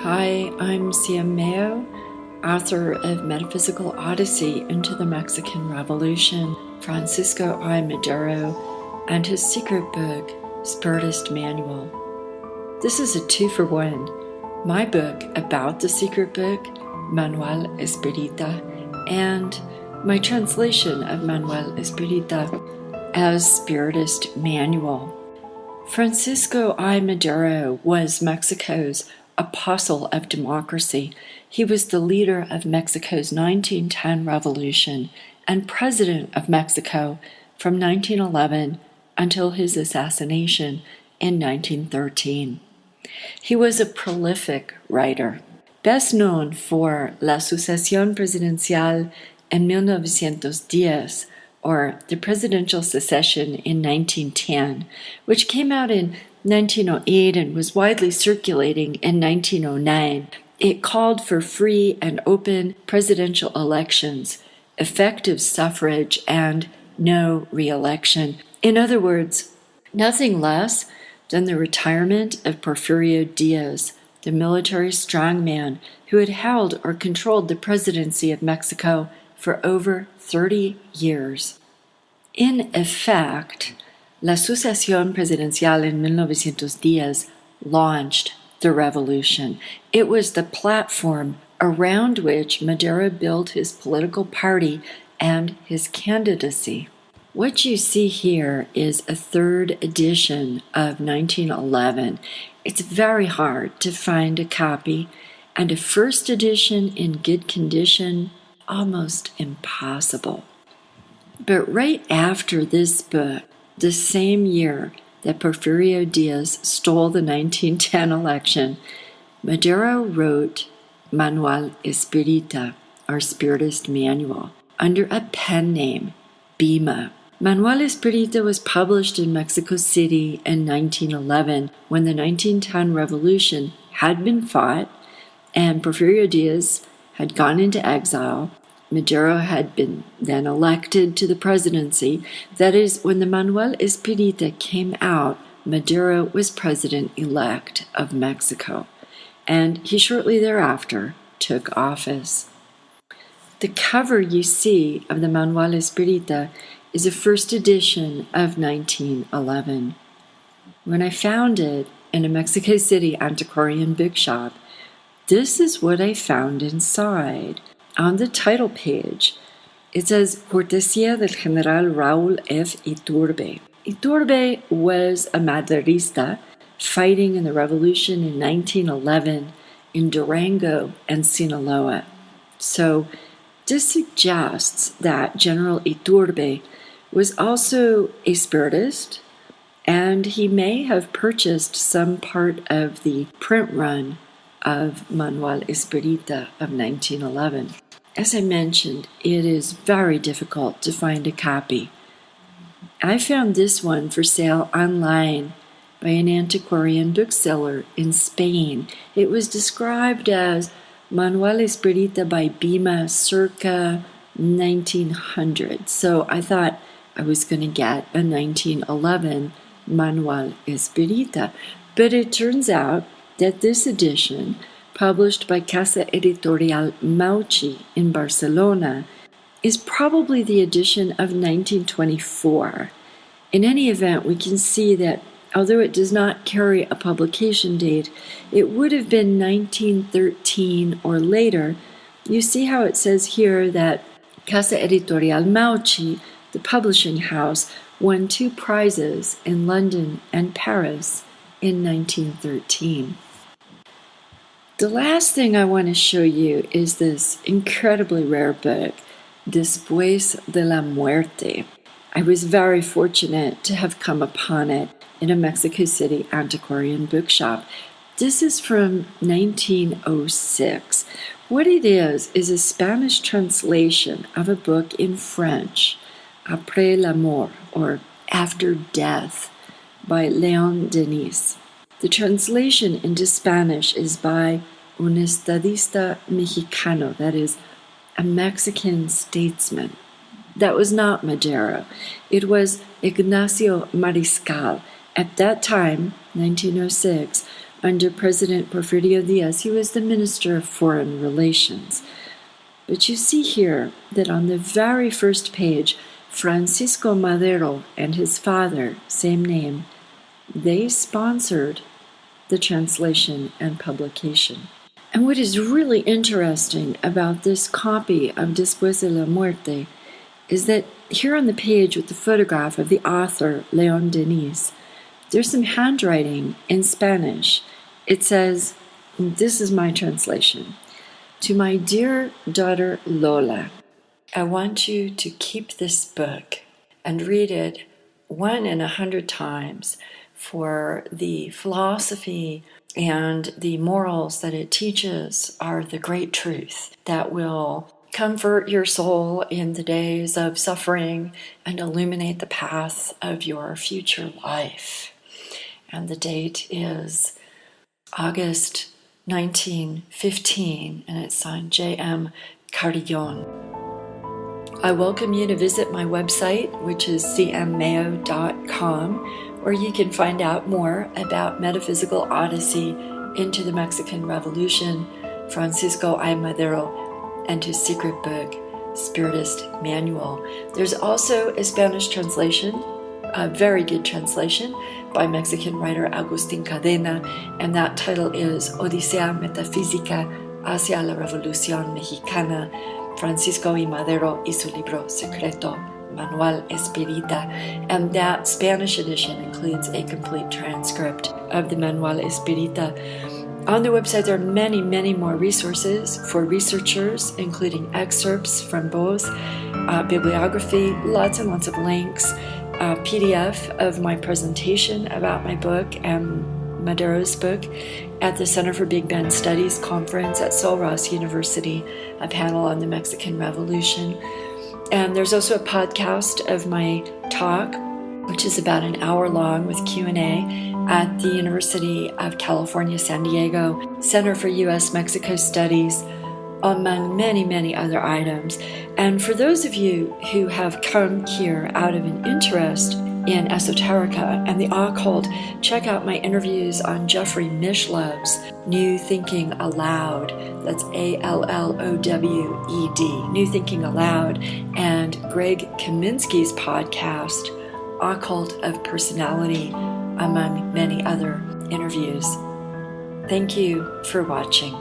Hi, I'm Mayo, author of Metaphysical Odyssey into the Mexican Revolution, Francisco I. Madero, and his secret book, Spiritist Manual. This is a 2-for-1, my book about the secret book, Manual Espírita, and my translation of Manual Espírita as Spiritist Manual. Francisco I. Madero was Mexico's apostle of democracy. He was the leader of Mexico's 1910 revolution and president of Mexico from 1911 until his assassination in 1913. He was a prolific writer, best known for La Sucesión Presidencial en 1910, or The Presidential Succession in 1910, which came out in 1908 and was widely circulating in 1909. It called for free and open presidential elections, effective suffrage, and no re-election. In other words, nothing less than the retirement of Porfirio Diaz, the military strongman who had held or controlled the presidency of Mexico for over 30 years. In effect, La Sucesión Presidencial en 1910 launched the revolution. It was the platform around which Madero built his political party and his candidacy. What you see here is a third edition of 1911. It's very hard to find a copy, and a first edition in good condition, almost impossible. But right after this book, the same year that Porfirio Diaz stole the 1910 election, Madero wrote Manual Espírita, or Spiritist Manual, under a pen name, Bima. Manual Espírita was published in Mexico City in 1911 when the 1910 revolution had been fought and Porfirio Diaz had gone into exile. Madero had been then elected to the presidency. That is, when the Manual Espírita came out, Madero was president-elect of Mexico, and he shortly thereafter took office. The cover you see of the Manual Espírita is a first edition of 1911. When I found it in a Mexico City antiquarian bookshop, this is what I found inside. On the title page, it says Cortesía del General Raúl F. Iturbe. Iturbe was a Maderista fighting in the revolution in 1911 in Durango and Sinaloa. So this suggests that General Iturbe was also a spiritist, and he may have purchased some part of the print run of Manual Espírita of 1911. As I mentioned, it is very difficult to find a copy. I found this one for sale online by an antiquarian bookseller in Spain. It was described as Manual Espírita by Bima circa 1900. So I thought I was going to get a 1911 Manual Espírita. But it turns out that this edition, published by Casa Editorial Mauchi in Barcelona, is probably the edition of 1924. In any event, we can see that although it does not carry a publication date, it would have been 1913 or later. You see how it says here that Casa Editorial Mauchi, the publishing house, won 2 prizes in London and Paris in 1913. The last thing I want to show you is this incredibly rare book, Después de la Muerte. I was very fortunate to have come upon it in a Mexico City antiquarian bookshop. This is from 1906. What it is a Spanish translation of a book in French, Après la mort, or After Death, by Leon Denis. The translation into Spanish is by un estadista mexicano, that is, a Mexican statesman. That was not Madero. It was Ignacio Mariscal. At that time, 1906, Under President Porfirio Diaz, he was the Minister of Foreign Relations. But you see here that on the very first page, Francisco Madero and his father, same name, they sponsored the translation and publication. And what is really interesting about this copy of Después de la Muerte is that here on the page with the photograph of the author, Leon Denis, there's some handwriting in Spanish. It says, this is my translation, "To my dear daughter Lola, I want you to keep this book and read it 1 in 100 times for the philosophy and the morals that it teaches are the great truth that will comfort your soul in the days of suffering and illuminate the path of your future life." And the date is August 1915, and it's signed J.M. Carillon. I welcome you to visit my website, which is cmmayo.com, where you can find out more about Metaphysical Odyssey into the Mexican Revolution, Francisco I. Madero, and his secret book, Spiritist Manual. There's also a Spanish translation, a very good translation, by Mexican writer Agustín Cadena, and that title is Odisea Metafísica hacia la Revolución Mexicana, Francisco I. Madero y su libro secreto, Manual Espírita. And that Spanish edition includes a complete transcript of the Manual Espírita. On the website, there are many, many more resources for researchers, including excerpts from both, bibliography, lots and lots of links, a PDF of my presentation about my book and Madero's book at the Center for Big Bend Studies conference at Sul Ross University, a panel on the Mexican Revolution. And there's also a podcast of my talk, which is about an hour long with Q&A at the University of California, San Diego Center for U.S.-Mexico Studies, among many, many other items. And for those of you who have come here out of an interest in esoterica and the occult, check out my interviews on Jeffrey Mishlow's New Thinking Aloud. That's ALLOWED, New Thinking Aloud, and Greg Kaminsky's podcast, Occult of Personality, among many other interviews. Thank you for watching.